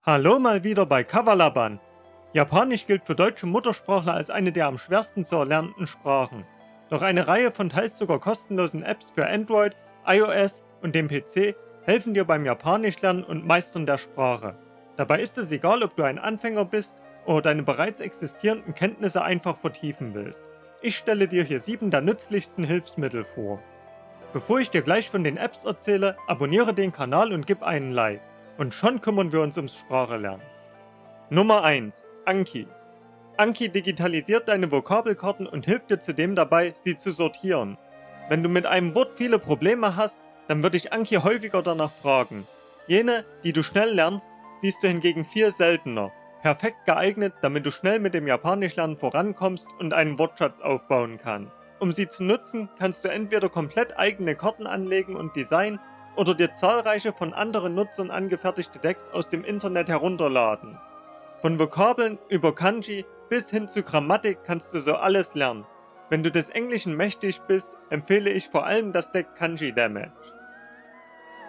Hallo mal wieder bei Kavalaban. Japanisch gilt für deutsche Muttersprachler als eine der am schwersten zu erlernenden Sprachen. Doch eine Reihe von teils sogar kostenlosen Apps für Android, iOS und dem PC helfen dir beim Japanischlernen und Meistern der Sprache. Dabei ist es egal, ob du ein Anfänger bist oder deine bereits existierenden Kenntnisse einfach vertiefen willst. Ich stelle dir hier 7 der nützlichsten Hilfsmittel vor. Bevor ich dir gleich von den Apps erzähle, abonniere den Kanal und gib einen Like. Und schon kümmern wir uns ums Sprachelernen. Nummer 1. Anki. Anki digitalisiert deine Vokabelkarten und hilft dir zudem dabei, sie zu sortieren. Wenn du mit einem Wort viele Probleme hast, dann würde ich Anki häufiger danach fragen. Jene, die du schnell lernst, siehst du hingegen viel seltener. Perfekt geeignet, damit du schnell mit dem Japanischlernen vorankommst und einen Wortschatz aufbauen kannst. Um sie zu nutzen, kannst du entweder komplett eigene Karten anlegen und designen oder dir zahlreiche von anderen Nutzern angefertigte Decks aus dem Internet herunterladen. Von Vokabeln über Kanji bis hin zu Grammatik kannst du so alles lernen. Wenn du des Englischen mächtig bist, empfehle ich vor allem das Deck Kanji Damage.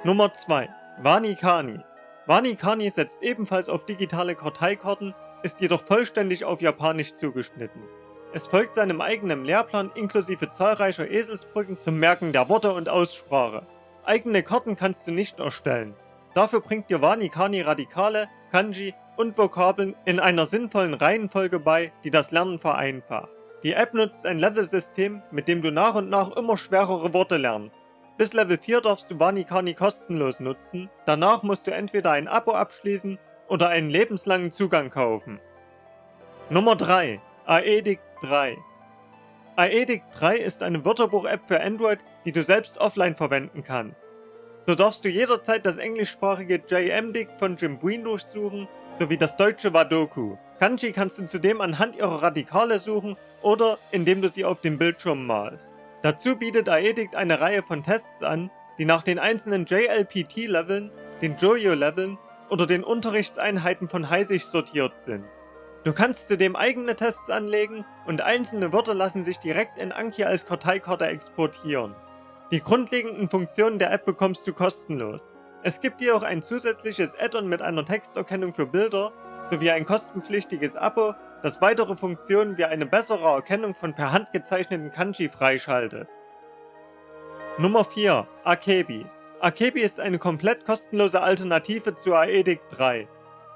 Nummer 2. Wanikani. Wanikani setzt ebenfalls auf digitale Karteikarten, ist jedoch vollständig auf Japanisch zugeschnitten. Es folgt seinem eigenen Lehrplan inklusive zahlreicher Eselsbrücken zum Merken der Worte und Aussprache. Eigene Karten kannst du nicht erstellen. Dafür bringt dir Wanikani Radikale, Kanji und Vokabeln in einer sinnvollen Reihenfolge bei, die das Lernen vereinfacht. Die App nutzt ein Levelsystem, mit dem du nach und nach immer schwerere Worte lernst. Bis Level 4 darfst du Wanikani kostenlos nutzen, danach musst du entweder ein Abo abschließen oder einen lebenslangen Zugang kaufen. Nummer 3. Aedic 3. Aedic 3 ist eine Wörterbuch-App für Android, die du selbst offline verwenden kannst. So darfst du jederzeit das englischsprachige JMDic von Jim Buin durchsuchen, sowie das deutsche Wadoku. Kanji kannst du zudem anhand ihrer Radikale suchen oder indem du sie auf dem Bildschirm malst. Dazu bietet Aedic eine Reihe von Tests an, die nach den einzelnen JLPT-Leveln, den Jojo-Leveln oder den Unterrichtseinheiten von Heisig sortiert sind. Du kannst zudem eigene Tests anlegen und einzelne Wörter lassen sich direkt in Anki als Karteikarte exportieren. Die grundlegenden Funktionen der App bekommst du kostenlos. Es gibt jedoch ein zusätzliches Add-on mit einer Texterkennung für Bilder sowie ein kostenpflichtiges Abo, das weitere Funktionen wie eine bessere Erkennung von per Hand gezeichneten Kanji freischaltet. Nummer 4. Akebi. Akebi ist eine komplett kostenlose Alternative zu Aedic 3.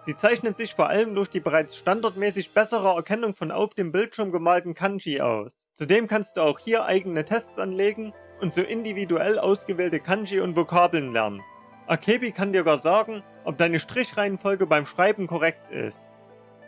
Sie zeichnet sich vor allem durch die bereits standardmäßig bessere Erkennung von auf dem Bildschirm gemalten Kanji aus. Zudem kannst du auch hier eigene Tests anlegen und so individuell ausgewählte Kanji und Vokabeln lernen. Akebi kann dir gar sagen, ob deine Strichreihenfolge beim Schreiben korrekt ist.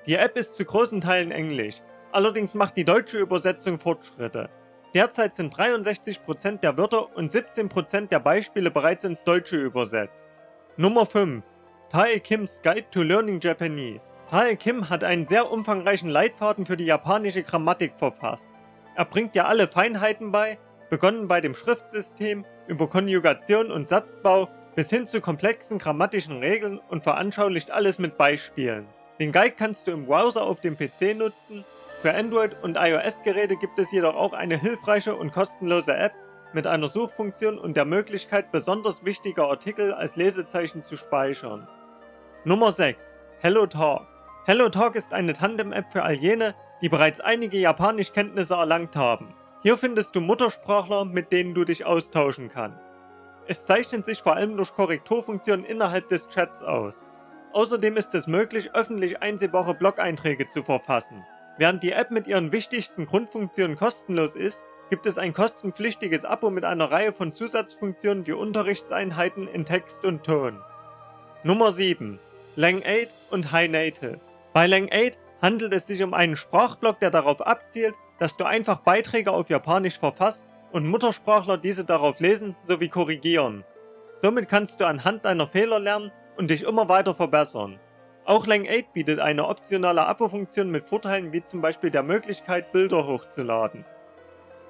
Die App ist zu großen Teilen Englisch, allerdings macht die deutsche Übersetzung Fortschritte. Derzeit sind 63% der Wörter und 17% der Beispiele bereits ins Deutsche übersetzt. Nummer 5. Tae Kims Guide to Learning Japanese. Tae Kim hat einen sehr umfangreichen Leitfaden für die japanische Grammatik verfasst. Er bringt dir alle Feinheiten bei, begonnen bei dem Schriftsystem, über Konjugation und Satzbau bis hin zu komplexen grammatischen Regeln und veranschaulicht alles mit Beispielen. Den Guide kannst du im Browser auf dem PC nutzen. Für Android- und iOS-Geräte gibt es jedoch auch eine hilfreiche und kostenlose App mit einer Suchfunktion und der Möglichkeit, besonders wichtige Artikel als Lesezeichen zu speichern. Nummer 6. HelloTalk. HelloTalk ist eine Tandem-App für all jene, die bereits einige Japanischkenntnisse erlangt haben. Hier findest du Muttersprachler, mit denen du dich austauschen kannst. Es zeichnet sich vor allem durch Korrekturfunktionen innerhalb des Chats aus. Außerdem ist es möglich, öffentlich einsehbare Blog-Einträge zu verfassen. Während die App mit ihren wichtigsten Grundfunktionen kostenlos ist, gibt es ein kostenpflichtiges Abo mit einer Reihe von Zusatzfunktionen wie Unterrichtseinheiten in Text und Ton. Nummer 7. Lang8 und HiNative. Bei Lang8 handelt es sich um einen Sprachblock, der darauf abzielt, dass du einfach Beiträge auf Japanisch verfasst und Muttersprachler diese darauf lesen sowie korrigieren. Somit kannst du anhand deiner Fehler lernen und dich immer weiter verbessern. Auch Lang8 bietet eine optionale Abo-Funktion mit Vorteilen wie zum Beispiel der Möglichkeit, Bilder hochzuladen.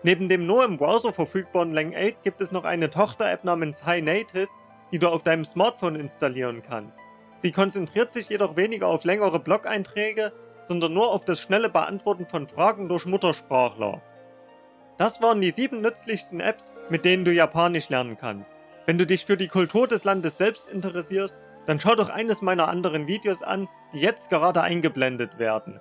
Neben dem nur im Browser verfügbaren Lang8 gibt es noch eine Tochter-App namens HiNative, die du auf deinem Smartphone installieren kannst. Sie konzentriert sich jedoch weniger auf längere Blog-Einträge, sondern nur auf das schnelle Beantworten von Fragen durch Muttersprachler. Das waren die 7 nützlichsten Apps, mit denen du Japanisch lernen kannst. Wenn du dich für die Kultur des Landes selbst interessierst, Dann schau doch eines meiner anderen Videos an, die jetzt gerade eingeblendet werden.